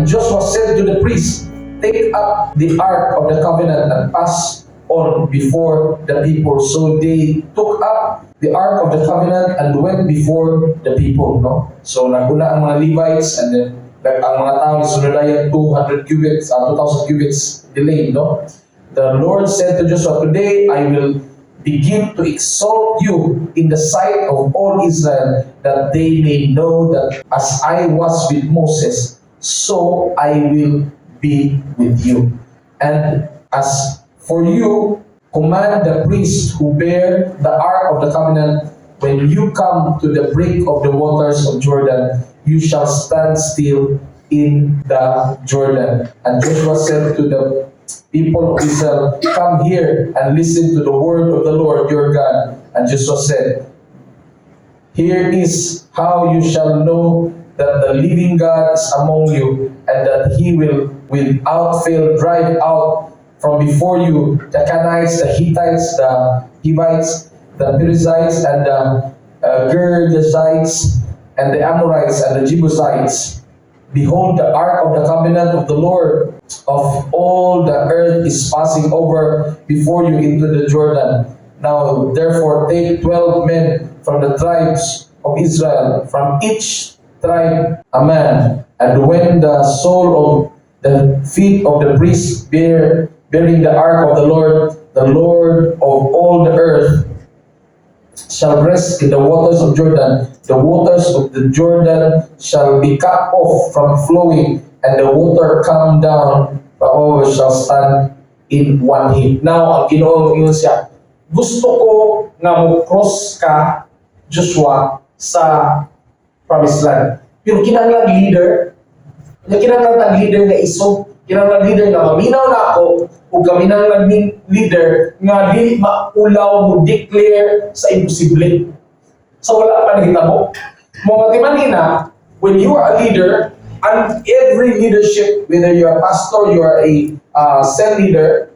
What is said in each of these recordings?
And Joshua said to the priests, take up the ark of the covenant and pass on before the people. So they took up the ark of the covenant and went before the people. No? So nagula ang mga Levites, and then ang mga tao ni sunadayan 200 cubits, 2,000 cubits delay. No? The Lord said to Joshua, today I will begin to exalt you in the sight of all Israel, that they may know that as I was with Moses, so I will be with you. And as for you, command the priests who bear the ark of the covenant, when you come to the brink of the waters of Jordan, you shall stand still in the Jordan. And Joshua said to the people of Israel, come here and listen to the word of the Lord your God. And Joshua said, here is how you shall know that the living God is among you, and that he will without fail drive out from before you the Canaanites, the Hittites, the Hivites, the Perizzites, and the Girgashites, and the Amorites, and the Jebusites. Behold, the ark of the covenant of the Lord of all the earth is passing over before you into the Jordan. Now therefore take 12 men from the tribes of Israel, from each tribe a man. And when the sole of the feet of the priests bearing the ark of the Lord of all the earth, shall rest in the waters of Jordan, the waters of the Jordan shall be cut off from flowing, and the water come down, but all shall stand in one heap. Now, ang Ginoo ingon siya, gusto ko nga mo cross ka, Joshua, sa promised land. Pero kinahanglan leader nga iso, kinahanglan leader nga maminaw na ako, o kaminahanglan leader nga dili maulaw mo declare sa imposible. So wala pa nahitabo. Mga timanina, when you are a leader, and every leadership, whether you are a pastor, you are a cell leader,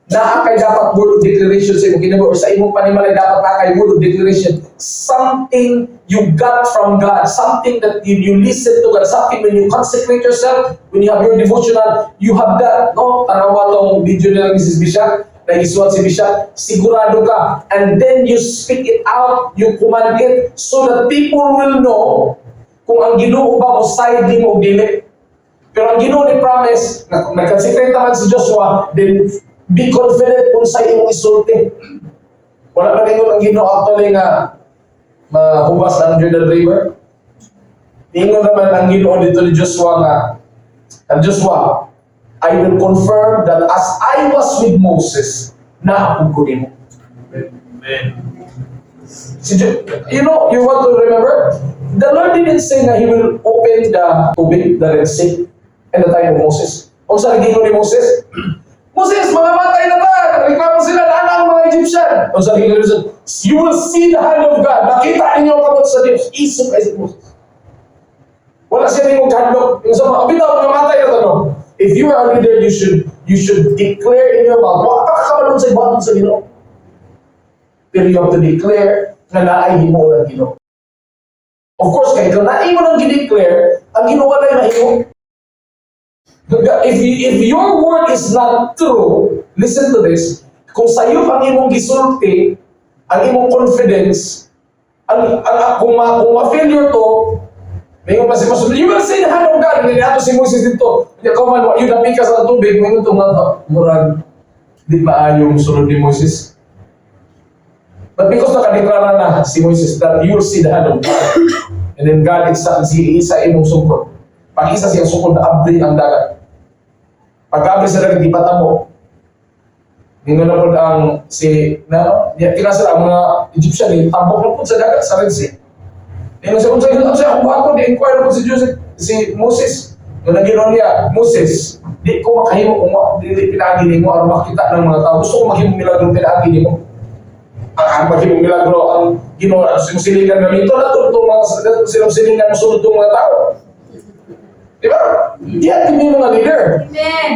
naa kay dapat word of declaration sa imong kinabuhi, or sa imong panimalay dapat naa kay word of declaration. Something you got from God, something that you listen to God, something when you consecrate yourself, when you have your devotional, you have that, no? Tanawa tong video nila Mrs. Bishop, nag-isuat si Bishop, sigurado ka, and then you speak it out, you command it, so that people will know kung ang Ginoo ba mo side mo o dili. Pero ang Ginoo ni promise, nag-consecrate naman si Joshua, then be confident kung sa imong isulti. Wala pa ningon ang Ginoo actually nga mahubas ang Jordan River. Ingon naman ang Ginoo dito ni Joshua nga, and Joshua, I will confirm that as I was with Moses, naapog ko nimo. Amen. You want to remember? The Lord didn't say that He will open the tubig, the Red Sea, in the time of Moses. Kung sa gingon ni Moses, Moses, mga matay na ba? Reklamo sila na ang mga Egyptian. Kung sa gingon ni Moses, you will see the hand of God. Nakita ninyo ang kamot sa Diyos. Isip kay si Moses. Wala siya niyong hadlok. Yung sa mga bitaw, mga matay na tanong. If you are a leader, you should declare in your mouth, wala ka kabalong sa ibaton sa Ginoo. Pero you have to declare na naay himo ng Ginoo. Of course, kaya kung naay mo nang gideclare, ang Ginoo wala yung mahimo. If your word is not true, listen to this, kung sayo ang imong gisulti, ang imong confidence, kung ma-failure to, mayroon pa si Moses, you will see the hand of God. Hindi nato si Moses dito. Hindi ako man, yun namin ka sa tubig, mayroon itong murag, di ba yung sunod ni Moses? But because nakadeklara na si Moses that you will see the hand of God, and then God isa imong sungkod. Pag isa siyang sungkod, abri ang dagat. Pag-abri sa dagat, di patamo. Ngayon na po ang kinasal ang mga Egyptian, tabok na po sa dagat, sa Red Sea. Ngayon siya, kung ako, di-inquire po si Moses. Yung nag-inon niya, Moses, di ko makahimo kung pinagini mo, or makita ng mga tao. Gusto ko maghimong milagro pinagini mo. Ang maghimong milagro, ang ginawa, sinusilingan namin ito, natulong mga sinusilingan mo sunod itong mga tao. Diba? Yan din yung mga leader. Amen.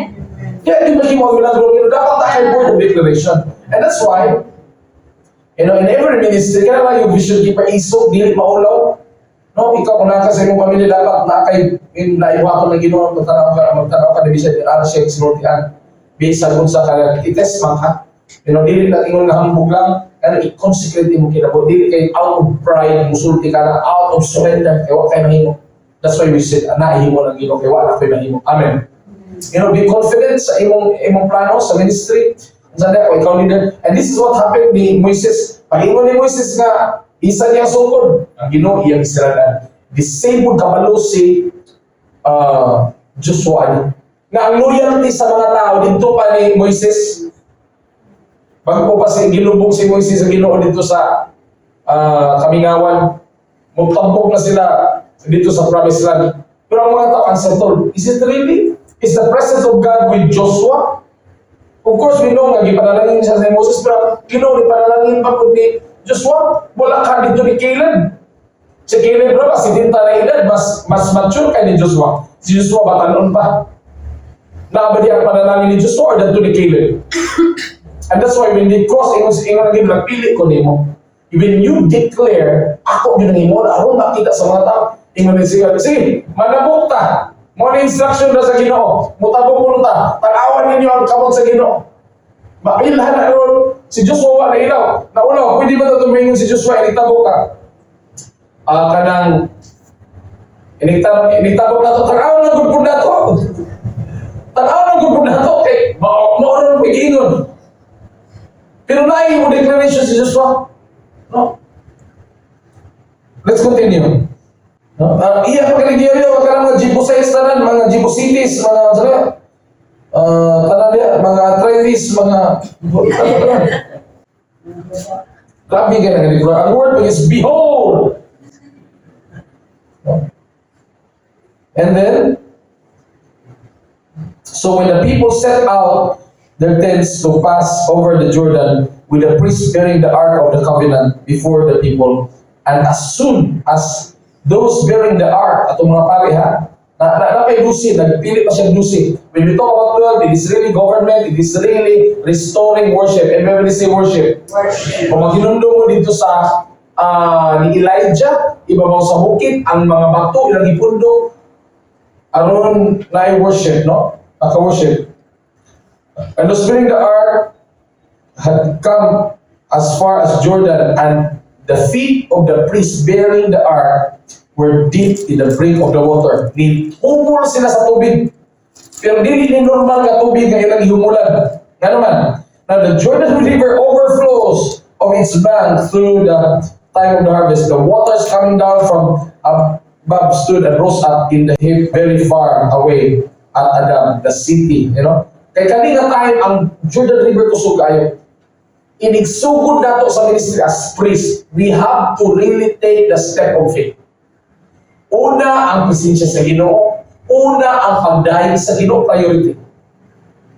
Yan din maghimong milagro, pero dapat tayo word of declaration. And that's why, in every ministry, kaya lang yung vision keeper isog, dili maulaw. No, ikaw kung naka sa imong pamilya dapat na kay naiwato na Ginoo magtanaw ka division in ara siya sinultian. Bisa kung sa kaya ites man ka. Dili na ingon nga hambog lang, kana i-consecrate mo kinabo. Dili kay out of pride musulti ka na, out of surrender kay wa kay mahimo. That's why we said anahimo lang Ginoo kay wa na kay mahimo. Amen. Be confident sa imong plano sa ministry. Sanda ko ikaw leader. And this is what happened ni Moises. Pag-ingon ni Moises nga isa niya sukod, ang Ginoo iyang isiradan. The same would kabalo si Joshua. Nga ang loyalty sa mga tao dito pa ni Moises. Bago pa gilubog si Moises sa Ginoo dito sa Kamingawan. Magtampok na sila dito sa promised land. Pero ang mga tao unsettled. Is it really? Is the presence of God with Joshua? Of course, we know nga gipanalangin siya sa Moses, pero Ginoo ni panalangin pa po ni Joshua, wala ka dito ni Caleb. Si Caleb bro, si tinta na edad, mas mature kay ni Joshua. Si Joshua batanon pa. Naabadi ang panalangin ni Joshua or dito ni Caleb. And that's why when they cross, ingon naging nagpili ko nimo. When you declare, ako yun ang imo, aron makita sa mga tao, ingon ni siya, sige, manabok ta. Mo ni instruction na sa Ginoo, mutabok mo ta, tanawan ninyo ang kamot sa Ginoo. Mailhan na ron, si Joshua na ilaw. Nauna, pwede ba ito tumingon si Joshua, initabok ka? Kanang, initabok na ito, tanawan na gudpod na ito. Tanawan na gudpod na ito, okay, maonon pag-ingon. Pero nahin mo declaration si Joshua. No? Let's continue. No? Iya pagkaligyan nyo, magkarang mga Jebusites tanan, mga Jebusites, mga tanan niya, mga Trevis, mga grabe ka na ganito. Ang word is behold. No? And then, so when the people set out their tents to pass over the Jordan with the priests bearing the ark of the covenant before the people, and as soon as those bearing the ark, atong mga pari ha, napay dusi, nagpili pa siya dusi. When we talk about 12, it is really government, it is really restoring worship. And when we say worship, kung maginundo mo dito sa ni Elijah, ibabaw sa bukid, ang mga bato, ilang ipundo, aron na worship, no? Naka-worship. And those bearing the ark had come as far as Jordan, and the feet of the priests bearing the ark were deep in the brink of the water. Humul sila sa tubig. Pero dili ni normal na tubig nga ilang humulan. Nga naman, now the Jordan River overflows of its bank through the time of the harvest. The waters coming down from above stood and rose up in the hill very far away at Adam, the city. Kaya kanina time ang Jordan River kusog kayo. Inigsugod nato sa ministry as priest. We have to really take the step of faith. Una ang presensya sa Ginoo. Una ang pagdahig sa Ginoo, priority.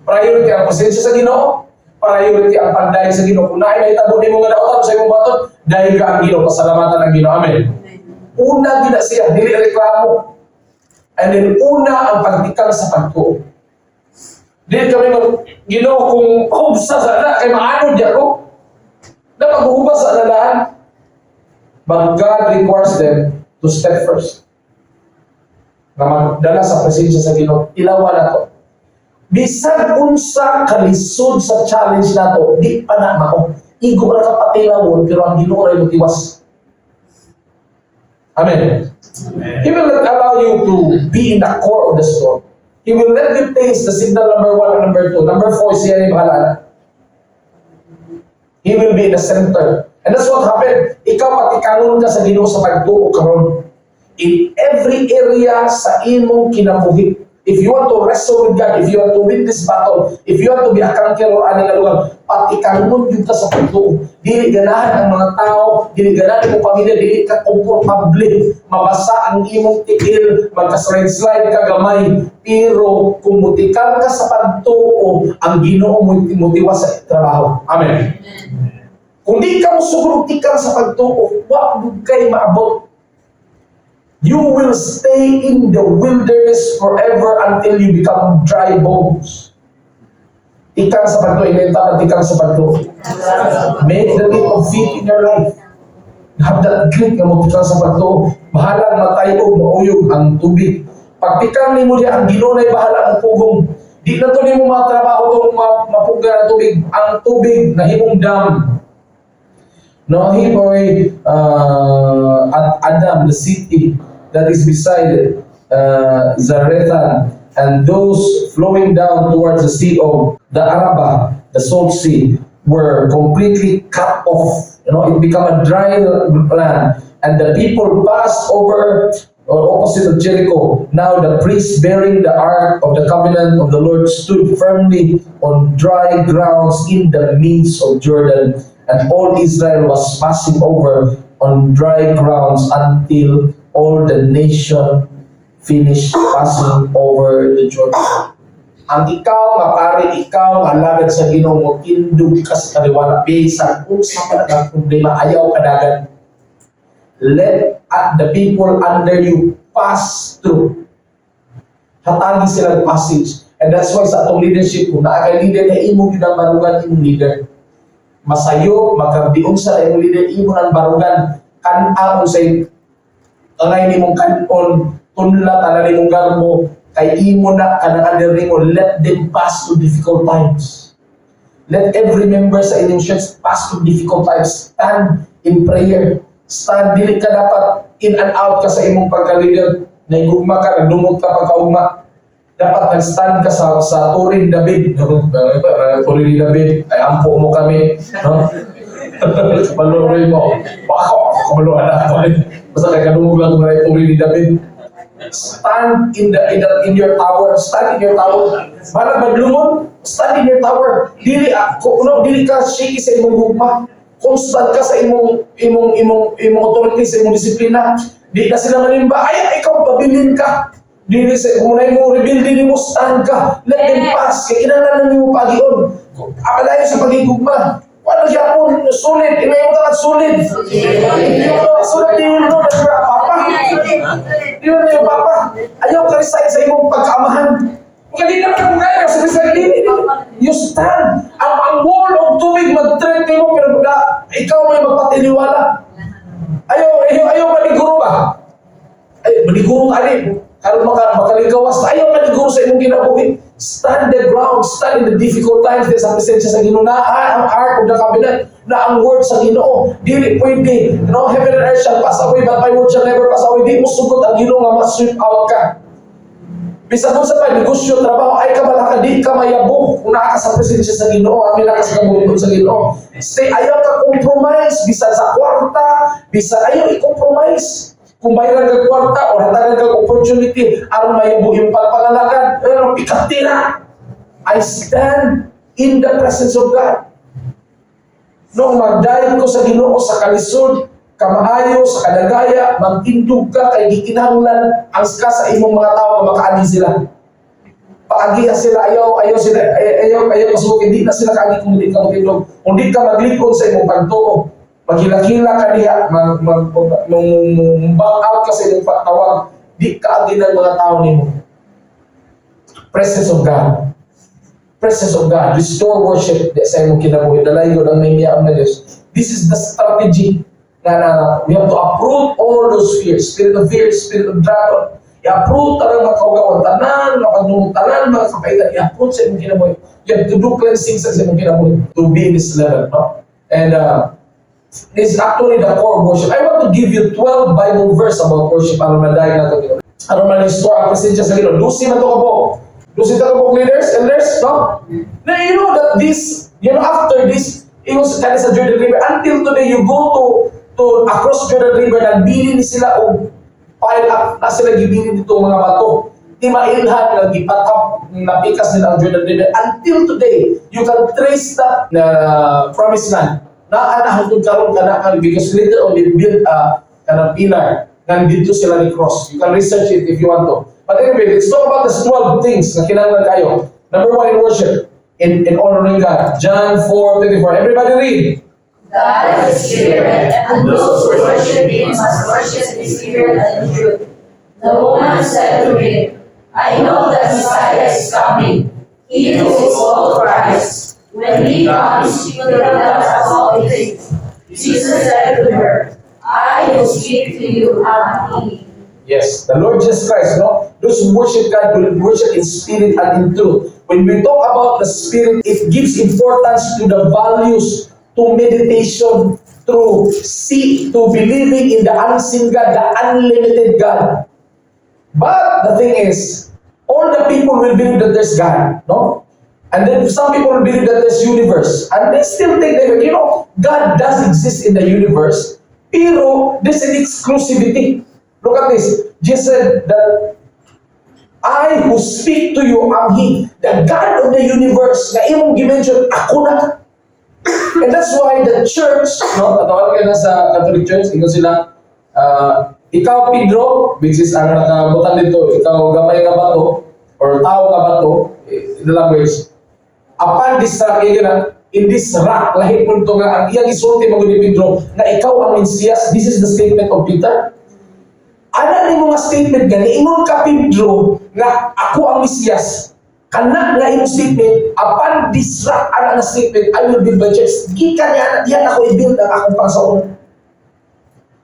Priority ang presensya sa Ginoo. Priority ang pagdahig sa Ginoo. Kung naitabo ni mo nga nautan sa imong baton, dahil ka ang Ginoo, pasalamatan ang Ginoo. Amen. Una gina siya, dili reklamo. And then una ang pagtikal sa pagtuo. Dili kami Ginoo kung hubsa sa na, kay maano di ako. Dapat hubas sa nalahan. But God requires them to step first. Na magdala sa presensya sa Ginoo, ilawan na to. Bisag unsa kalisod sa challenge na to, di pa na mao. Igo ra ka patilawon, pero ang Ginoo ray motiwas. Amen. He will not allow you to be in the core of the storm. He will let you taste the signal number 1 and number 2. Number 4, siya yung bahala. He will be in the center. And that's what happened. Ikaw patikangon ka sa Ginoo sa pagtuo karon. In every area sa imong kinabuhi. If you want to wrestle with God, if you want to win this battle, if you want to be a conqueror ani nga lugar, patikangon jud ka sa pagtuo. Dili ganahan ang mga tao, dili ganahan ang pamilya, dili ka komportable, mabasa ang imong tiil, magka-slide ka gamay. Pero kung mutikal ka sa pagtuo, ang Ginoo mo motiwa sa trabaho. Amen. Kung di ka mo sugod tikal sa pagtuo, wa kay maabot. You will stay in the wilderness forever until you become dry bones. Tikal sa pagtuo, inventa ka tikal sa pagtuo. Make the leap of faith in your life. have that great nga motikal sa pagtuo. Bahalang matay o mauyog ang tubig. Pagtikang nimo diya ang ginunay bahala ang pugong. Di na to nimo matrabaho tong mapuga ang tubig. Ang tubig na himong dam. No, himoy at Adam, the city that is beside Zarethan, and those flowing down towards the sea of the Araba, the Salt Sea, were completely cut off. You know, it became a dry land, and the people passed over or opposite of Jericho. Now the priests bearing the ark of the covenant of the Lord stood firmly on dry grounds in the midst of Jordan, and all Israel was passing over on dry grounds until all the nation finished passing over the Jordan. Ang ikaw nga pare, ikaw nga alagad sa Ginoo, kindog ka sa kaliwala, bisan kung sa mga problema, ayaw kadagan. Let the people under you pass through. Hatagi silang passage. And that's why sa atong leadership, kung naaka-leader na imo ginang barugan imong leader, masayo, magkabiong sa imong leader, imo ng barugan, kan-aon sa angay nimong kanon, tunla, tanan nimong garbo, kay imo na kanang under mo, let them pass through difficult times. Let every member sa inyong church pass through difficult times. Stand in prayer. Stand, dili ka dapat in and out ka sa imong pagka-leader. Naigugma ka, nagdumog ka pagkaugma. Dapat nag-stand ka sa Turin David. Turin David, ay ampo mo kami. No? Paluroy mo. Bako, kamaluan na ako. Basta kay kadumog lang mo na Turin David. Stand in your tower. Stand in your tower. Para maglumon, stand in your tower. Dili ka shaky sa imong gugma. Constant ka sa imong authority, sa imong disiplina. Di na sila manimba, ay ikaw pabilin ka. Dili sa kung mo rebuild, dili mo stand ka. Let them pass. Kaya kinahanglan nimo pagion. Apalayo sa pagigugma. Wala gyapon sulit, inayo ka sulit. Sulit di mo na papa. Di mo na papa. Ayaw ka resign sa imong pagkaamahan. Kung hindi naman kung kaya sa resign, you stand. Ang wall of tubig mag-threat mo, pero ikaw may magpatiniwala. Ayaw maniguro ba? Ay, maniguro ka rin. Karon makaligawas. Ayaw maniguro sa imong kinabuhi. Stand the ground, stand in the difficult times. Sa presensya sa Ginoo, na ang ark of the covenant, na ang word sa Ginoo. Dili pwede. No, heaven and earth shall pass away, but my word shall never pass away. Di mo sugot ang Ginoo nga ma-sweep out ka. Bisa kung sa negosyo, trabaho, ay ka malaka, di ka mayabok kung naka sa presensya sa Ginoo, amin naka sa kabulutod sa Ginoo. Stay, ayaw ka compromise, bisa sa kwarta, bisa ayaw i-compromise. Kung bayaran ka kwarta o hatagan ka opportunity, aron mayabo yung pagpangalagan, pero pikatira. I stand in the presence of God. Nung magdayon ko sa Ginoo sa kalisod, kamaayo sa kadagaya, magtindog ka kay gikinahanglan ang sa imong mga tao nga makaagi sila. Paagiya sila, ayaw sila, ayaw pasok, hindi na sila kaagi kung hindi ka magtindog. Kung hindi ka maglikod sa imong pagtuo, maghila-hila ka diha, back out ka sa imong pagtawag, di kaagi ng mga tao nimo. Presence of God. Presence of God. Restore worship sa imong kinabuhi. Dalayo ang may miyaam na Diyos. This is the strategy. We have to uproot all those fears. Spirit of fear, spirit of dragon. I-uproot tarang makaugawan tanan, makadungog tanan, mga kapaitan. I-uproot sa imong kinabuhi. You have to do cleansing sa imong kinabuhi to be in this level. No? And this is actually the core of worship. I want to give you 12 Bible verse about worship. Aron madayag na ito. Aron ma-restore ang presensya sa Ginoo. Dusi na ito kabok. Dusi na kabok leaders, elders, no? Now you know that this, after this, it was kind of sa Jordan River. Until today, you go to across Jordan River, nagbili ni sila o pile up na sila gibili dito mga bato. Di mailhan na gipatap na pikas nila ang Jordan River. Until today, you can trace that promised land. Naanahantod karon kana because later on they built a pillar na dito sila ni-cross. You can research it if you want to. But anyway, let's talk about the 12 things na kinahanglan kayo. Number 1 in worship, in honoring God. John 4:24. Everybody read. God is spirit, and those who worship Him must worship in spirit and in truth. The woman said to him, I know that Messiah is coming, He who is called Christ. When He comes, He will tell us all things. Jesus said to her, I I who speak to you am He. Yes, the Lord Jesus Christ, no? Those who worship God will worship in spirit and in truth. When we talk about the spirit, it gives importance to the values, to meditation, to believing in the unseen God, the unlimited God. But the thing is, all the people will believe that there's God, no? And then some people will believe that there's universe. And they still think that, God does exist in the universe, pero there's an exclusivity. Look at this. Jesus said that I who speak to you am He, the God of the universe. Na imong gimension, ako na. And that's why the church, no, tawag ka na sa Catholic Church, ikaw sila, ikaw Pedro, which is ang nakabutan dito, ikaw gamay nga bato, or tao nga bato, in the language, upon this rock, in this rock, lahi po ito nga, ang iyang isulti mo ni Pedro, na ikaw ang Mesias. This is the statement of Peter. Ana ni mga statement gani, ingon ka Pedro, nga ako ang Mesias. Kana nga imong statement, upon this rock, ana nga statement, I will build my church. Gika niya, diyan ako i-build ang akong pangsaon.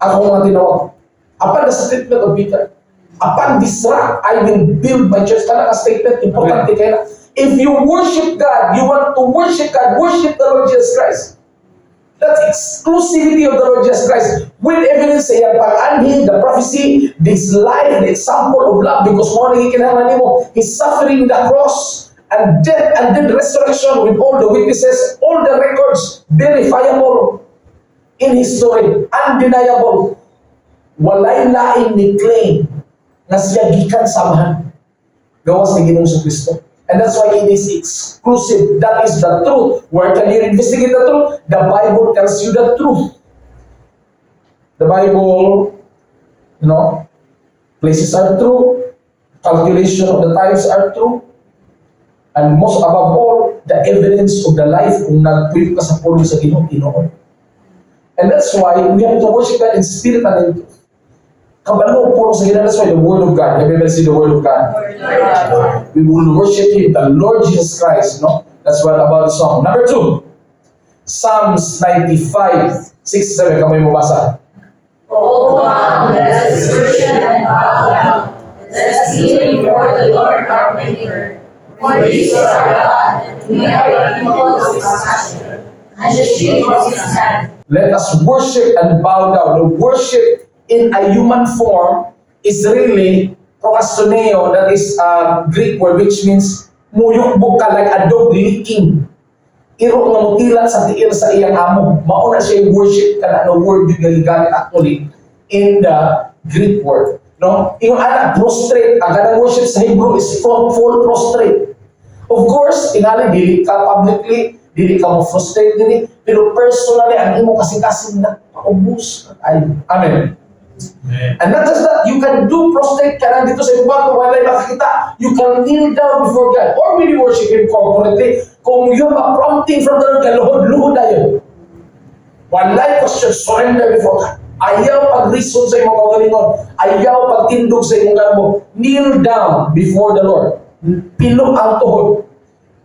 Ako mga tinawag. Upon the statement of Peter, upon this rock, I will build my church. Kana nga statement, importante kayo na. If you worship God, you want to worship God, worship the Lord Jesus Christ. That's exclusivity of the Lord Jesus Christ. With evidence sa iyang pag-anhin, the prophecy, this life, the example of love, because mo nang ikinahanglan mo, His suffering in the cross, and death, and then resurrection with all the witnesses, all the records, verifiable in history, undeniable. Walay lain ni claim na siya gikan samahan. Gawas ni Ginoong Kristo. And that's why it is exclusive. That is the truth. Where can you investigate the truth? The Bible tells you the truth. The Bible, places are true. Calculation of the times are true. And most above all, the evidence of the life kung nagpuyo ka sa puno sa Ginoo. And that's why we have to worship God in spirit and in truth. Kabalo puno sa Ginoo. That's why the Word of God. Everybody see the Word of God. We will worship Him, the Lord Jesus Christ. No, that's what about the song. Number 2, Psalms 95, 6-7. Kamay mo basa. Oh, come, let us worship and bow down. Let us kneel before the Lord our Maker. For He is our God, and we are the people of His pasture, and the sheep of His hand. Let us worship and bow down. The worship in a human form is really proskuneo, that is a Greek word which means muyukbog ka like a dog licking. Iro nga mutilat sa tiil sa iyang amo. Mauna siya yung worship ka na word yung galigamit actually in the Greek word. No? Yung prostrate, ang kanang worship sa Hebrew is full prostrate. Of course, tingali, dili ka publicly, dili ka mo frustrate dili, pero personally, ang imo kasi na paubos. Amen. And not just that, you can do prostrate ka na dito sa ibang kung wala makakita. You can kneel down before God or when you worship Him corporately. Kung you have a prompting from the Lord, kaluhod na yun. Walay question, surrender before God. Ayaw pag-reason sa imong kagalingon. Ayaw pagtindog sa imong garbo. Kneel down before the Lord. Pilong ang tuhod.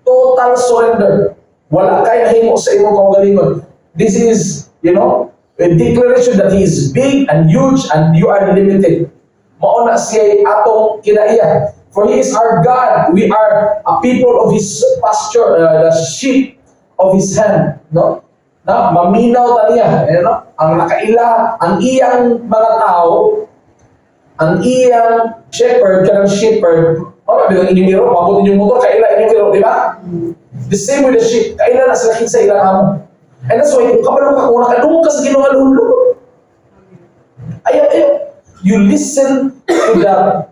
Total surrender. Wala kay nahimo sa imong kagalingon. This is, a declaration that He is big and huge and you are limited. Mauna siya atong kinaiya. For He is our God. We are a people of His pasture, the sheep of His hand. No? Na maminaw taniya, ang nakaila, ang iyang mga tao, ang iyang shepherd, kanang shepherd, bilang inyong iro, mabot inyong motor, kaila inyong iro, di ba? The same with the sheep, kaila na sila kinsa ilang amo. And that's why, kung kabalo ka, kung nakadungog ka sa Ginoo nga lulo, ayaw. You listen to the,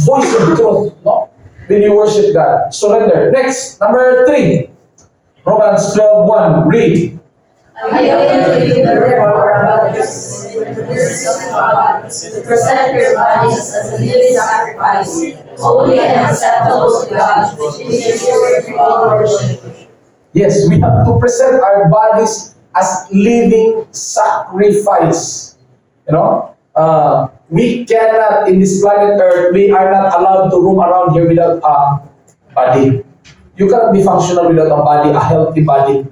voice of truth, no? When you worship God. Surrender. Next, number 3. Romans 12:1. Read. I appeal to you, therefore, brothers, in the mercy of God, to present your bodies as a living sacrifice, holy and acceptable to God, which is your spiritual worship. Yes, we have to present our bodies as living sacrifice. We cannot, in this planet Earth, we are not allowed to roam around here without a body. You cannot be functional without a body, a healthy body.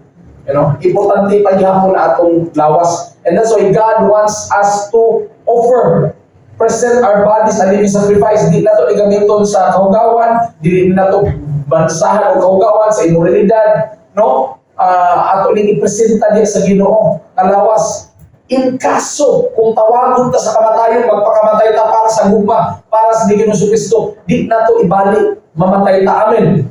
You know, importante pa gihapon na atong lawas. And that's why God wants us to offer, present our bodies a living sacrifice. Di na to igamiton sa kaugawan, di na to bansahan o kaugawan sa imoralidad, no? Ato ning ipresenta diya sa Ginoo nga lawas. In kaso kung tawagon ta sa kamatayon, magpakamatay ta para sa gugma, para sa Ginoo Kristo, di na to ibalik, mamatay ta, amen.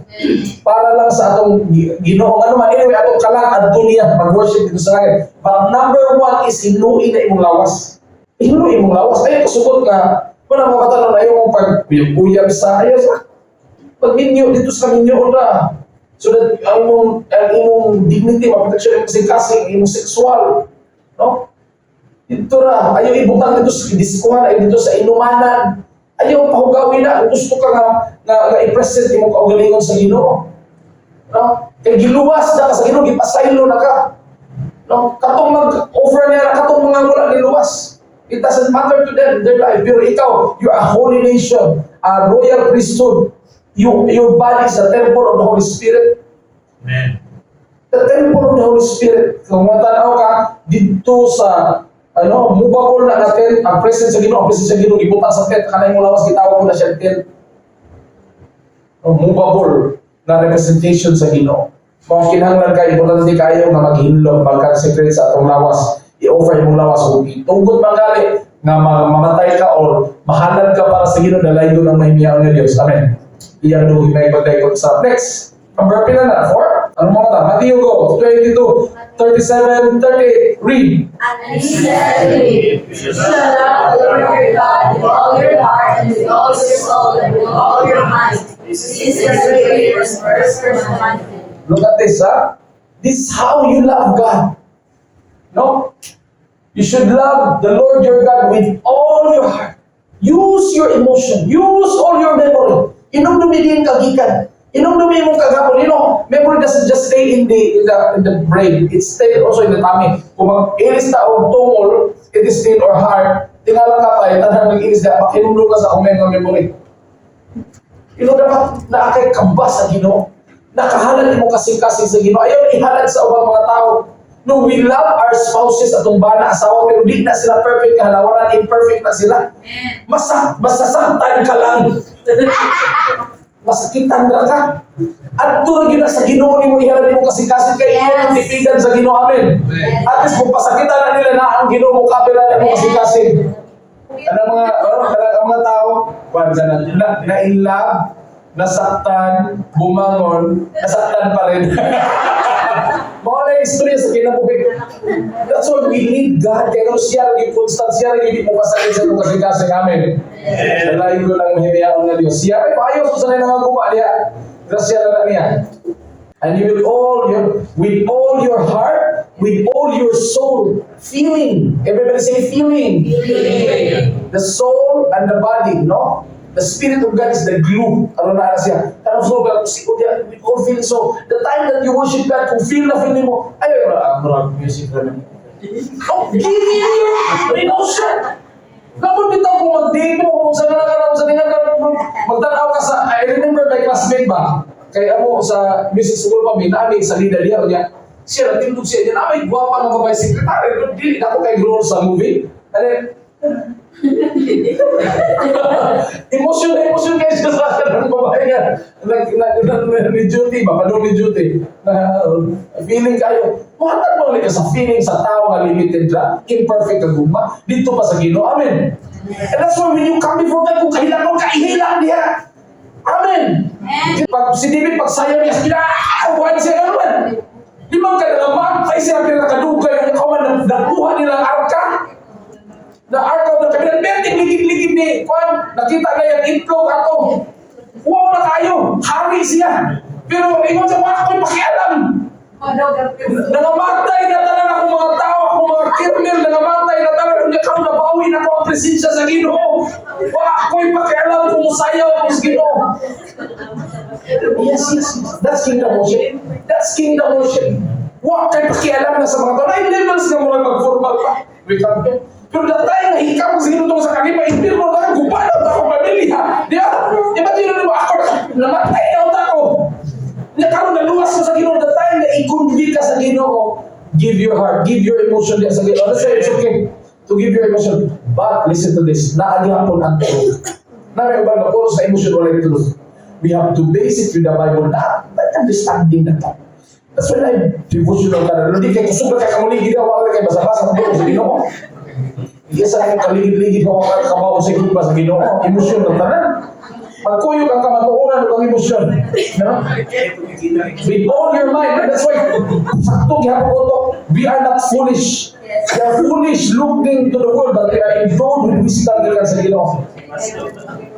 Para lang sa atong Ginoo ano man, anyway, atong kalang at dunya mag-worship dito sa langit. But number one is hinuin na imong lawas. Hinuin imong lawas. Ay kasugod ka, wala mga katanong na yung pag-uyab sa ayos. Pag-minyo dito sa minyo na. So that ang imong dignity, maproteksyon yung kasing-kasing, imong sexual, no? Dito ra, ayaw ibutang dito sa diskuhan, ayaw dito sa inumanan. Ayaw pahugawin na, kung gusto ka nga i-present imong kaugalingon sa Ginoo. No? Kaya giluwas na ka sa Ginoo, gipasaylo na ka. No? Katong mag-offer niya na, katong mga wala niluwas. It doesn't matter to them, their life. Pero ikaw, you're a holy nation, a royal priesthood. Your body is a temple of the Holy Spirit. Amen. The temple of the Holy Spirit. Kung matanaw ka, dito sa movable na natin, ang presence sa Ginoo, ang presence sa Ginoo, ibutan sa tent, kanay mo lawas, gitawag mo na siya tent. Movable na representation sa Ginoo. Kung kinahanglan ka, importante kayo na maghinlog, magka-secret sa atong lawas, i-offer mo lawas, kung itungkot magali, nga mamatay ka or mahalad ka para sa Ginoo, dalaygo ng mahimiyaon ng Diyos. Amen. Iyan nung hinaypagday ko sa next. Number pila na? 4? Ano mga ta? Matthew go, 22, 37, 38. Read. And he said to me, you shall love the Lord your God with all your heart and with all your soul and with all your mind. This is the greatest first commandment. Look at this, huh? This is how you love God. No? You should love the Lord your God with all your heart. Use your emotion. Use all your memory. Inumdumi din kagikan. Inumdumi mong kagapon. You know, memory doesn't just stay in the brain. It stays also in the tummy. Kung mag-inis ta o tungol, it is in our heart. Tinala ka pa, tanang mag-inis na, makinumdum ka sa kumeng memory. You know, dapat naakay kambas sa Ginoo. Nakahalad mo kasing-kasing sa Ginoo. Ayaw ihalad sa ubang mga tao. No, we love our spouses atong bana asawa, pero di na sila perfect, kahalawaran, imperfect na sila. Masasaktan ka lang. Masakitan na ka. At doon yun na sa Ginoo ni mo, ihalad mo kasing-kasing kay iyon ang tipigan sa Ginoo, amen. At least kung pasakitan na nila na ang Ginoo mo, kabila na mo kasing-kasing. Ang mga tao, na in love, nasaktan, bumangon, nasaktan pa rin. Mga na istorya sa kinabuhi. That's why we need God. Kaya kung siya naging constant, siya naging mo pasakit sa itong kasing-kasing amin. Nalayin ko lang mahimiyaon na Diyos. Siya ay paayos ko sa nang nangaguma niya. Grasya na niya. And you will with all your heart, with all your soul, feeling. Everybody say feeling. The soul and the body, no? The Spirit of God is the glue. Ano na siya? Kanang so, with all feeling. So, the time that you worship God, kung feel na feeling mo, marag music na naman. Give me your emotion. Kapag bitaw kung mag-date mo, kung saan na ka, magtanaw ka sa, I remember my classmate ba? Kaya mo sa music school pa, may namin sa Lida Liao niya. Siya, nagtindog siya niya, may guwapa ng babae sekretary. Hindi ako kay grown sa movie. And then, emotion kayo siya sa akin ng babae nga. Ni duty ba? Paano ni duty? Feeling kayo. Matag mo ka sa feeling sa tao nga limited lang. Imperfect ang gugma. Dito pa sa Ginoo. Amen. And that's why when you come before God, kung kahilang mo, kaihilang niya. Amen. Pag si David, pag sayaw niya, buwan siya naman. Di ba ka naman, ay siya pinakadugay, ang kawan, nakuha nilang arka. Na arka of the covenant, merting ligid-ligid ni Juan, nakita na yung itlog ato. Wow na kayo, hari siya. Pero ingon sa mga ako'y pakialam. Nangamatay na tanan akong mga tao, akong mga kernel, nangamatay na tanan, hindi ka nabawi na ako ang presensya sa Ginoo. Ako'y pakialam kung musayaw kung sa Ginoo. Yes. That's kingdom worship. That's kingdom worship. Huwag kayo pakialam na sa mga tao. Ay, levels na mula mag-formal pa. We come here. Pero datay na hikap sa Ginoo sa kanila, impirno na gubanat ako pamilya. Di ba? Di ba tinanong mo ako namatay na ako? Niya karon naluwas sa Ginoo datay time na i-convey ka sa Ginoo, give your heart, give your emotion diya sa Ginoo. Let's say it's okay to give your emotion. But listen to this, naagihapon ang truth. Namin ubang na puro sa emotion wala yung truth. We have to base it with the Bible, not by understanding na to. That's why I'm devotional ka na. Hindi kayo kusog na kayo kamuligid na wala kayo basa-basa ng sa Ginoo. Hindi sa akin kaligid-ligid na wala kabaw sa Ginoo sa Ginoo. Emosyon ng tanan. Pagkuyog ang kamatuunan ng emosyon. No? With all your mind. That's why, sakto gihapon ko to. We are not foolish. We are foolish looking to the world, but we are endowed with wisdom gikan sa Ginoo.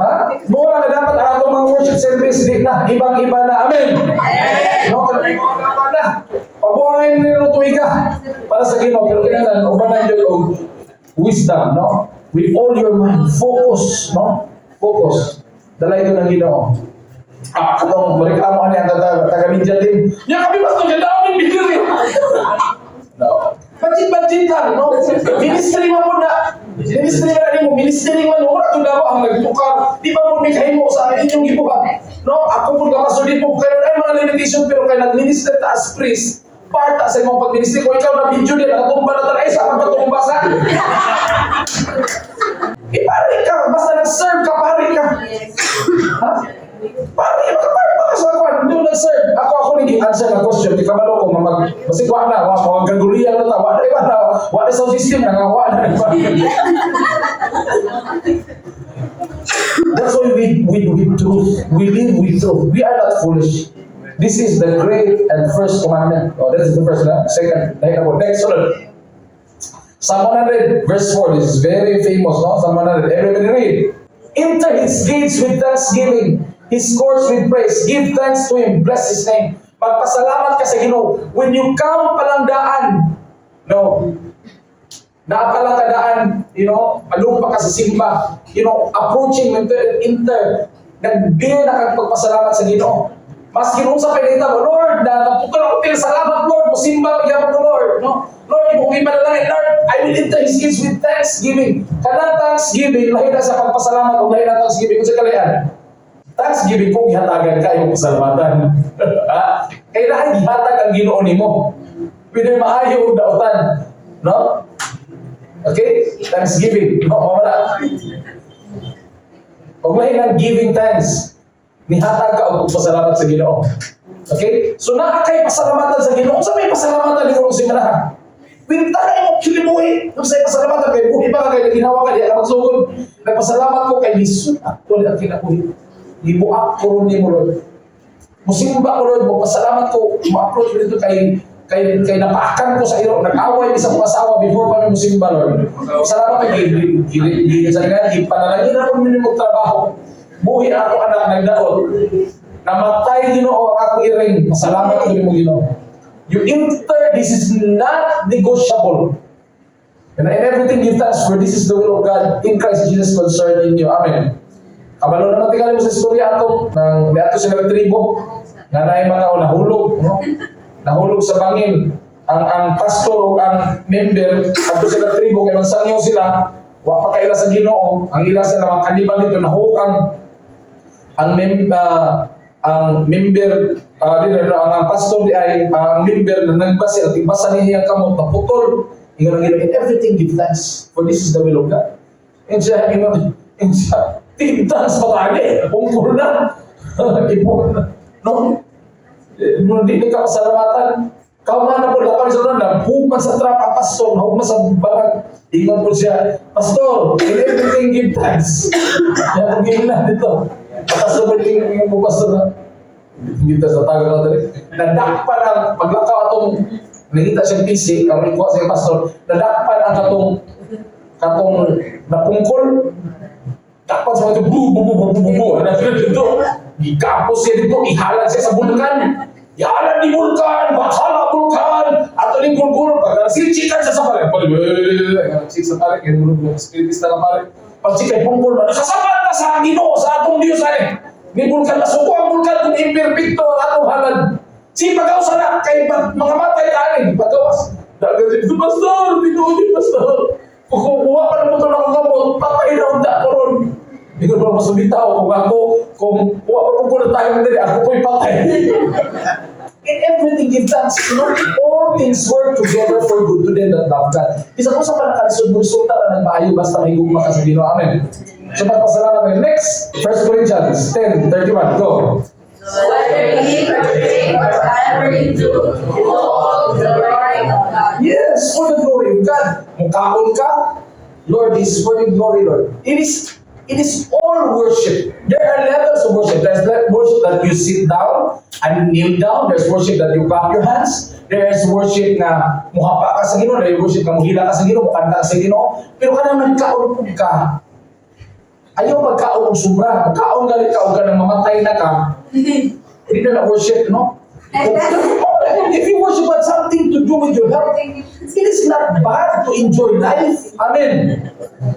Ha? Mura na dapat ang atong mga worship service di na ibang-iba na. Amen. No, na. Pabuangin nilo tuig ka para sa Ginoo, pero kailangan ubanan jud og wisdom, no? With all your mind, focus, no? Focus. Dalay ito ng Ginoo. Katong reklamo ani ang taga-media team. Nya kami basto ganda amin bigir ni. No. Budget lang, no? Ministry mo po na. Ministry na mo, ministry man mo na daw ang nagtukar. Di ba mo may kahimo sa inyong gibuhat? No? Ako po kapasudin mo kayo ay mga limitation pero kayo nag-minister ta as priest. Part sa imong pag-ministry ko ikaw na video din nakatumba na tanay sa pagpatong basa. Pare ka, basta nag-serve ka, pare ka. Ha? Pare ka sa kwan, doon nag-serve. Ako nag-answer na question, di ka malo ko, masigwa na, mga gaguliyan na tawa, wala sa system, nangawa na. That's why we truth. We live with truth. We are not foolish. This is the great and first commandment. Oh, that is the first, second. Next, hold Psalm 100, verse 4. This is very famous, no? Psalm 100. Everybody read. Enter his gates with thanksgiving, his courts with praise. Give thanks to him. Bless his name. Magpasalamat ka sa Ginoo. When you come palang daan, no? Naapalang ka daan, alumpa ka sa simba, approaching, enter, nagbigay na kang pagpasalamat sa Ginoo. Mas kinunsa pa dito mo, Lord, napukal ako salamat, Lord, musimba, pagyaman ko, Lord, no? Lord, ibukay pa na lang, Lord, I will enter his gates with thanksgiving. Kanang thanksgiving, lahi na sa pagpasalamat o lahi na thanksgiving, kung sa kalayan. Thanksgiving kung ihatagan ka yung pasalamatan. Kailangan ihatag ang Ginoo nimo. Pwede maayo ang dautan. No? Okay? Thanksgiving. No, wala. Huwag lahi ng giving thanks. Nihatag ka o pasalamat sa Ginoo. Okay? So nakakay pasalamatan sa Ginoo. Sa may pasalamatan ni Ginoo simulahan. Pinta ka yung kilibuhi. Kung sa'yo pasalamatan kay buhi pa ka kay ginawa ka, di ka magsugod. Nagpasalamat ko kay Lisun. Actually, ang kinabuhi. Gibuak ko rin mo, Lord. Musimba ko, Lord. Magpasalamat ko. Ma-approach ko dito kay napakan ko sa iyo. Nag-away sa mga asawa before pa may musimba, Lord. Salamat kay sa nga. Ipanalangin ako minimum trabaho. Buhi ako anak nagdaot. Namatay Ginoo ako iring. Pasalamat ko mo Ginoo. You enter, this is not negotiable. And in everything give thanks for this is the will of God in Christ Jesus concerning you. Amen. Kabalo naman tingnan mo sa istorya ato ng ato sila tribo na naay mga nahulog, no? Nahulog sa bangin. Ang pastor o ang member ato sila tribo kay mansangyo sila wa pa kaila sa Ginoo. Ang ila sa mga kanibal nito nahukang ang member ang pastor di ay ang member na nagbasa at ibasa niya ang kamot naputol ingon in everything give thanks for this is the will of God and siya give thanks patali ungkol na ipon no hindi ka pasalamatan kau mana po lapan sa nanda hugman sa trap ang pastor hugman sa balag ingon po siya pastor in everything give thanks yan ang gina dito pastor yung pastor na kita sa tagal na dali. Nadakpan ang paglakaw atong nakita siyang PC, karon ko sa pastor, nadakpan ang katong napungkol. Dakpan sa mga bu. Ano dito? Gikapos siya dito, ihalan siya sa bulkan. Ihalan ni bulkan, bakala bulkan. Ato ning gulgul, pag nagsichikan siya sa pare. Nagsik sa pare, kaya mulog spiritista na pare. Pag sikay pungkol, nakasabat na sa Ginoo, sa atong Diyos ay. May bulkan na suko ang bulkan kung imperfecto ang atong halad. Si pagaw sa na, kay mga matay tanin, pagawas. Dagat dito, pastor, tinunin, pastor. Kung kumuha pa na mo ito ng kamot, patay na ang dakoron. Hindi ko naman masubitaw kung kuha pa po na tayo ng dali, ako po'y patay. In everything give thanks, all things work together for good to them that love God. Isa po sa panakalisod mo, resulta na nagmaayo basta may gugma ka sa Ginoo. Amen. So magpasalamat tayo. Next, 1 Corinthians 10:31. Go. So whether ye pray or whatever you do all the glory of God. Yes, for the glory of God. Mukhaon ka, Lord, this is for your glory, Lord. It is all worship. There are levels of worship. There's worship that you sit down and kneel down. There's worship that you clap your hands. There's worship na muhapa ka sa Ginoo. There's worship na muhila ka sa Ginoo, mukanta ka sa Ginoo. Pero ka naman kaon ka. Ayaw magkaon ng sobra. Magkaon galit ka o ka nang mamatay na ka. Hindi na worship, no? If you worship had something to do with your health, it is not bad to enjoy life. Amen.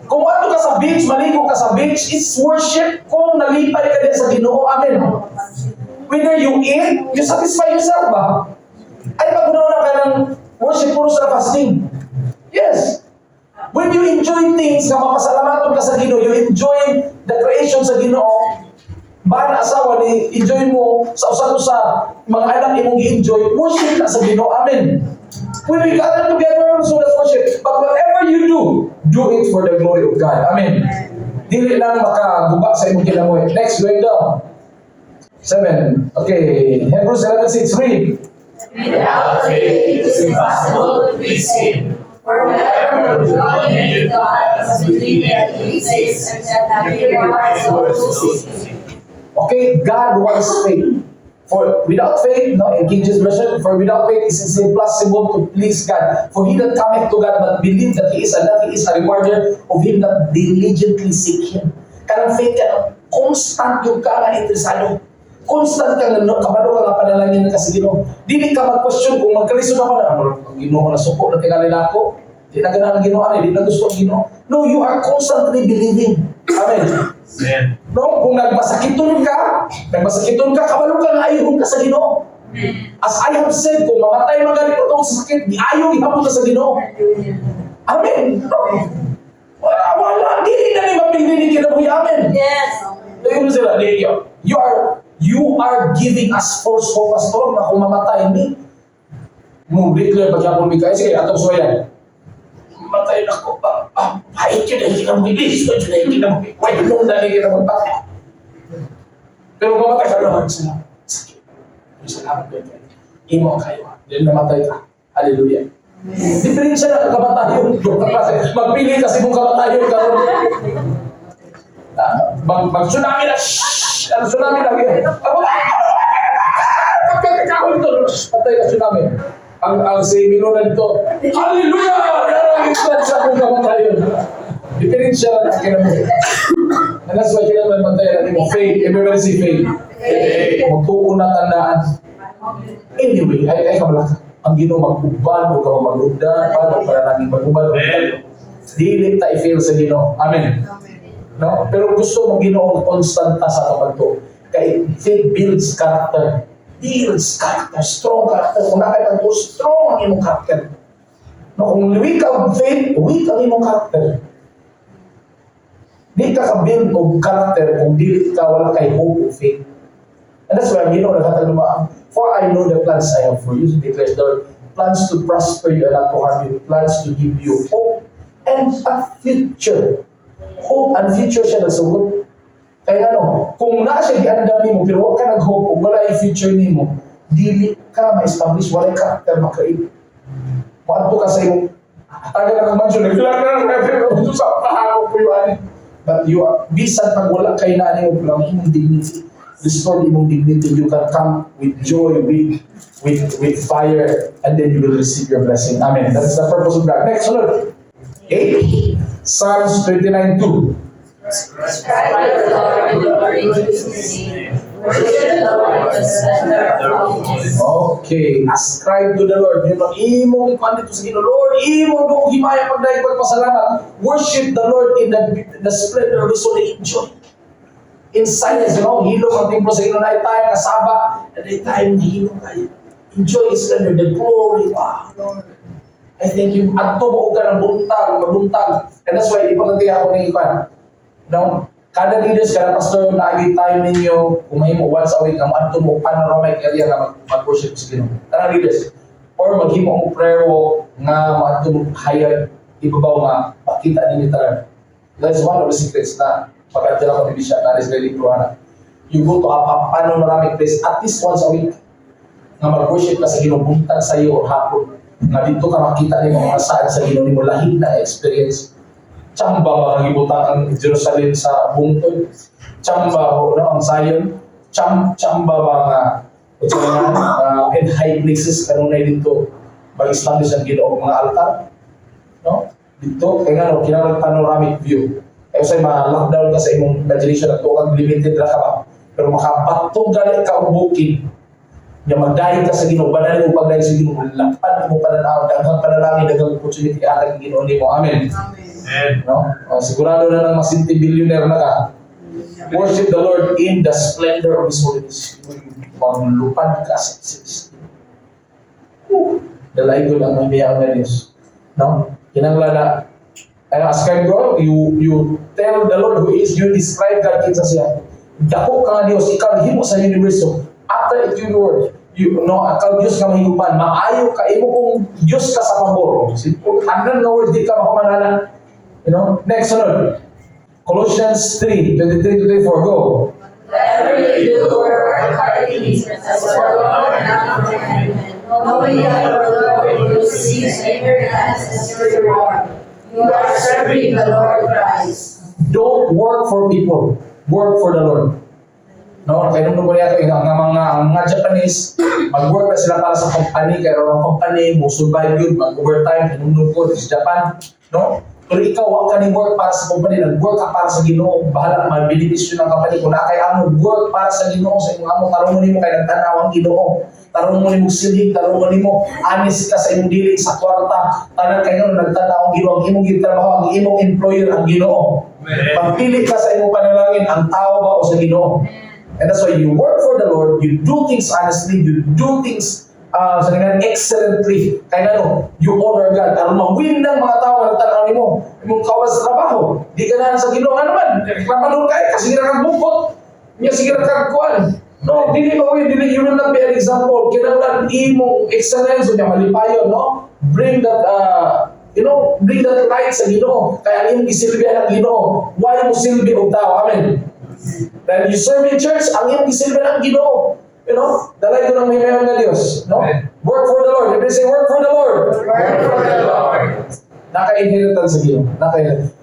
Kung ano ka sa beach, maligo ka sa beach, it's worship kung nalipay ka din sa Ginoo. Amen. Whether you eat, you satisfy yourself ba? Ay pag-unawa ka ng worship puro sa fasting. Yes. When you enjoy things na mapasalamaton ka sa Ginoo, you enjoy the creation sa Ginoo, ba na asawa ni enjoy mo sa usa-usa mga anak imong i-enjoy, worship na sa Ginoo. Amen. When we gather together, so that's worship. But whatever you do it for the glory of God. Amen. Dili lang makaguba sa imong kinabuhi. Next, going down. 7. Okay. Hebrews 11:6. Read. Without faith it is impossible to please Him. For whoever will draw near to God must believe that He exists and that He rewards those who seek Him. Okay, God wants faith. For without faith, no, in King James Version, for without faith it is impossible to please God. For he that cometh to God but believe that He is and that He is a rewarder of him that diligently seek Him. Kanang faith ka, constant yung ka na interesado. Constant ka na kabalo ka nga panalangin ka sa Ginoo. Dili ka mag-question kung magkalisod ako na, ang Ginoo na suko na tingali na ako. Di na ganaan ang Ginoo, di na gusto ang Ginoo. No, you are constantly believing. Amen. Amen. No, kung nagmasakiton ka, kabalo ka nga ayun ka sa Ginoo. As I have said, kung mamatay man ganito itong sakit, di ayaw ihapon ka sa Ginoo. Amen. No. Wala, dili na ni mapili kinabuhi. Amen. Yes. Dahil mo sila, you are giving us false hope, Pastor, na kung mamatay ni, mo declare pagyapon mi kayo, sige, atong suwayan. Mamatay na ko, hait yun, hindi ka mo ilis, hindi ka mo, why nung dali ka mo bakit? Pero mamatay ka, Lord, salamat. Sakit. Salamat kayo. Imo kayo, then namatay ka. Hallelujah. Diferensya na kamatayon. Magpili kasi mong kamatayon ka. Mag-tsunami na, ano tsunami na, pagkakakahon ito, patay ka tsunami. Ang si Minona dito, hallelujah! Narangit na sa kong kamatayon. Diferensya na kinabuhi. And that's why kailangan mantayan natin mo. Faith. Everybody say faith. Magtuon na tandaan. Anyway, ay kamalaka. Ang Ginoo mag-uban o ka mag-ugdan, paano para naging mag-uban. Dili ta i-fail sa Ginoo. Amen. No? Pero gusto mong Ginoo konstanta sa kapagto. Kaya faith builds character. Builds character. Strong character. Kung nakipagto, strong ang imong character. No, kung weak ang faith, weak ang imong character. Di ka ka-build of character kung di ka wala kay hope of faith. And that's why Ginoo nagkatalumaan. For I know the plans I have for you, declares the Lord. Plans to prosper you and not to harm you. Plans to give you hope and a future. Hope and future siya nasugot. Kaya kung na siya giandam mo, pero wala ka nag-hope, kung wala yung future nimo, dili ka ma-establish, wala yung character makaib. Maadto ka sa iyong, tagal na kang-mansion, sa pahako po yung but you are, bisan pag wala kayo na ano yung imong dignity, restore imong dignity, you can come with joy, with fire, and then you will receive your blessing. Amen. That's the purpose of God. Next, Lord. 8. Psalms 29:2. Ascribe to the Lord the glory to His name. Worship the Lord in the splendor of holiness. Okay, ascribe to the Lord. Yung imong ikuan dito sa Ginoo, Lord, imong duong himaya pagdayeg pagpasalamat. Worship the Lord in the splendor of His holy enjoy. In silence, hilong ang templo sa Ginoo na tayo kasaba, na tayo hilong kayo. Enjoy His splendor, the glory. Wow, Lord. I thank you. Adto mo ka ng buntag, mabuntag. And that's why ipagkatiya ako ng ikan. No? Kada leaders, kada pastor na agi time ninyo, kung mahimo once a week, ang adto mo panoramic area nga mag-worship sa Ginoo. Kada leaders. Or maghimo mo prayer walk nga maadto mo hayag ibabaw nga makita ninyo talaga. That is one of the secrets na pag-adala ko ni Bishop na is really Pruana. You go to a panoramic place at least once a week nga mag-worship ka sa Ginoo buntag sa iyo or hapon. Nga dito ka makita ni mga saan sa Ginoo nimo lahid na experience. Chamba ba ang ibutang ang Jerusalem sa bungtod? Chamba o ang Zion? Chamba ba nga and high places kanunay dito mag-establish ang Ginoo mga altar? No? Dito kay nga no kinahanglan panoramic view. Kaya say ma-lockdown ka sa imong imagination at kung limited ra ka ba. Pero makabatog gali ka og bukid. Nga magdayon ka sa Ginoo, banal mo pagdayon sa Ginoo, lakpan mo pananaw, daghang panalangin, daghang opportunity atag Ginoo nimo. Amen. Amen. No? Sigurado na nang masinti billionaire na ka. Worship the Lord in the splendor of His holiness. Maglupad ka sa Diyos. Dalay ko lang ang biyang na Diyos. No? Kinanglan na, ascribe God, you tell the Lord who is, you describe God kinsa siya. Dako ka nga Diyos, ikaw himo sa universo. After it you Lord, akal Diyos ka mahigupan, maayo ka, imo kung Diyos ka sa pabor. Hanggang na words, di ka makamanalan. Next sunod. Colossians 3:23-24, go. Whatever you do, work heartily as for the Lord and not for men, knowing that for the Lord you receive favor as your reward. You are serving the Lord Christ. Don't work for people, work for the Lord. No, kaya nung ko niya ito, ang mga Japanese, mag-work na sila para sa company, kaya ang company, mo survive yun, mag-overtime, kinunod ko sa Japan, no? Pero ikaw, wag ka ni work para sa company, nag-work ka para sa Ginoo, bahala, mag-beneficio ng company, kung na kay amo, work para sa Ginoo, sa imong amo, tarong mo nimo kay nagtanaw ang Ginoo, tarong mo nimo silhig, tarong mo nimo, honest ka sa imong dili sa kwarta, tanan kay nga nagtanaw ang Ginoo, ang imong gitrabaho, ang imong employer, ang Ginoo. Pagpili ka sa imong panalangin, ang tao ba o sa Ginoo? And that's why you work for the Lord, you do things honestly, you do things excellently. Kaya you honor God. Aron mag-win ng mga tao na nagtanaw mo, imong kawas trabaho. Di ka na sa Ginoo naman. Reklamador kayo, kasi kang bukot. Nga sige kang kuan. No, dili ba win, dili you will not be an example. Kinahanglan imong excellence o malipayon, no? Bring that bring that light sa Ginoo. Kaya ang imong gisilbihan ng Ginoo. Why mo silbi og tao? Amen. Then you serve in church, ang iyong gisilbihan ng Ginoo. Dalay ko ng may mayroon na Diyos. No? Work for the Lord. Everybody say, work for the Lord. Work for the Lord. Naka-inheritance sa Ginoo.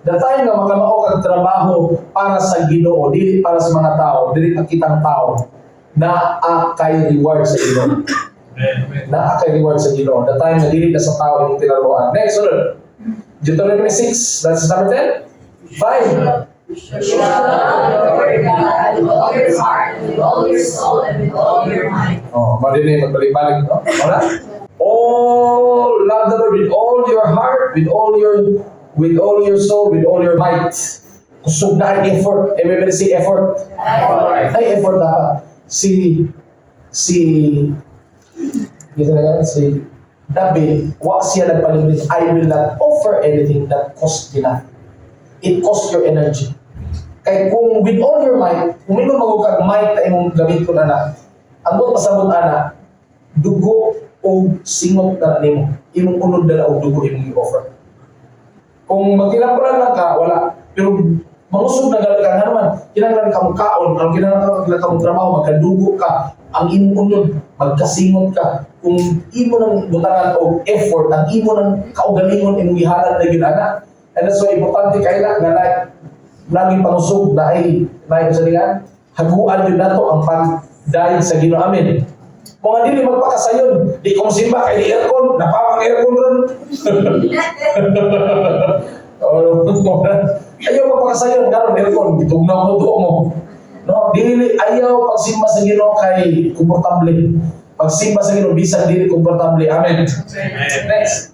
The time na makamao kang trabaho para sa Ginoo, dili para sa mga tao, dili kitang tao, na kay reward sa Ginoo. Na kay reward sa Ginoo. The time na dili na sa tao yung tinaruan. Next, sunod. Deuteronomy 6, that's number 10. 5. You love the Lord God with all your heart, and with all your soul, and with all your mind. Madinig, magbalik-balik, no? Wala? Love the Lord with all your heart, with all your soul, with all your might. Kusog na effort. Everybody say effort. Ay, effort dapat. Si David, wag siya nagpalimit, I will not offer anything that costs enough. It costs your energy. Kaya kung with all your might, kung ikaw magugag might na imong gamiton na, ang buot pasabot ana, dugo o singot na nimo, imong unod na o dugo imong i-offer. Kung magkinapuran lang ka, wala. Pero mangusog na gano'n ka nga naman, kinanglan ka mong kaon, ang kinanglan ka mong trabaho, magkadugo ka, ang imong unod, magkasingot ka. Kung imo ng butangan o effort, ang imo ng kaugalingon imong ihalad na yun, ana. And that's why importante kayo na laging pangusog dahil sa lingan, haguan yun na to ang pagdahin sa Ginoo. Amen. Mga dili magpakasayon, di kong simba kay di aircon, napamang aircon ron. Ayaw magpakasayon, karon aircon, gitugnaw mo to mo. No, dili ayaw pagsimba sa Ginoo kay komportable. Pagsimba sa Ginoo bisan dili komportable. Amen. Next.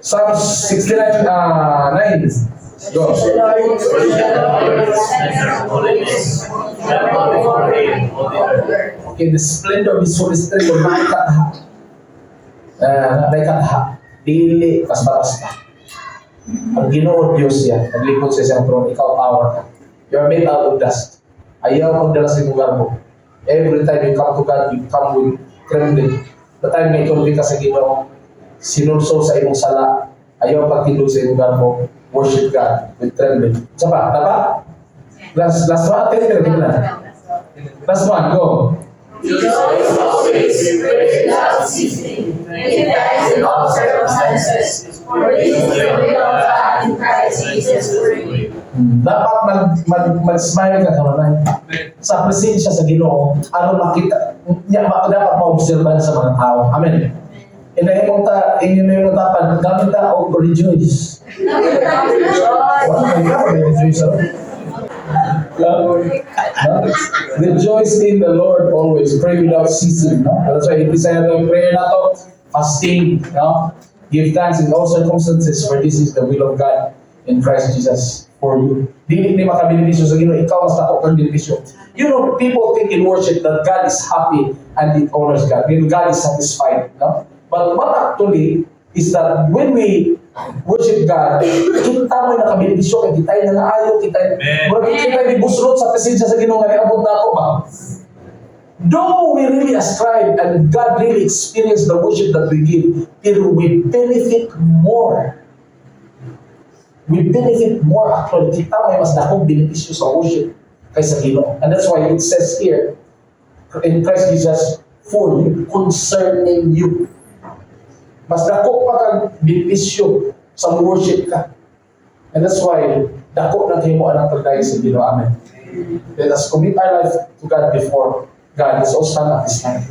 Psalms 69, 9. Go. Okay, the splendor of His Holy Spirit will naikataha. Dili, basta-basta. Ang Ginoo Diyos yan. Naglipot siya sa throne, ikaw power ka. You are made out of dust. Ayaw magdala sa lugar mo. Every time you come to God, you come with trembling. The time may tulog ka sa Ginoo, sinulso sa imong sala, ayaw pagtindog sa lugar mo, worship God with trembling. Isa pa, na ba? Last one, last one, go. Rejoice always, pray without ceasing, give thanks in all circumstances, for this is the will of God in Christ Jesus for you. Dapat mag-smile ka kamanay. Sa presensya sa Ginoo, ano makita, dapat maobserbahan sa mga tao. Amen. Inayong dapat gamit na o rejoice. Rejoice. Rejoice in the Lord always. Pray without ceasing. No? That's why it is a prayer na to, fasting. No? Give thanks in all circumstances, for this is the will of God in Christ Jesus for you. Dili makabilisyo sa Ginoo, ikaw mas dako kang benepisyo. You know, people think in worship that God is happy and it honors God. When God is satisfied. No? But what actually is that when we worship God, kita mo yung nakabilisyo, kita yung naayo, kita yung buslot sa presensya sa Ginoo nga niabot na ako ba? Though we really ascribe and God really experience the worship that we give, pero we benefit more. We benefit more actually. Kita mo yung mas dakong benepisyo sa worship kaysa Ginoo. And that's why it says here, in Christ Jesus, for you, concerning you. Mas dako pa kang benepisyo sa worship ka. And that's why, dako na kayo mo anang pagdayo sa Ginoo. Amen. Let us commit our life to God before God is all stand at this time.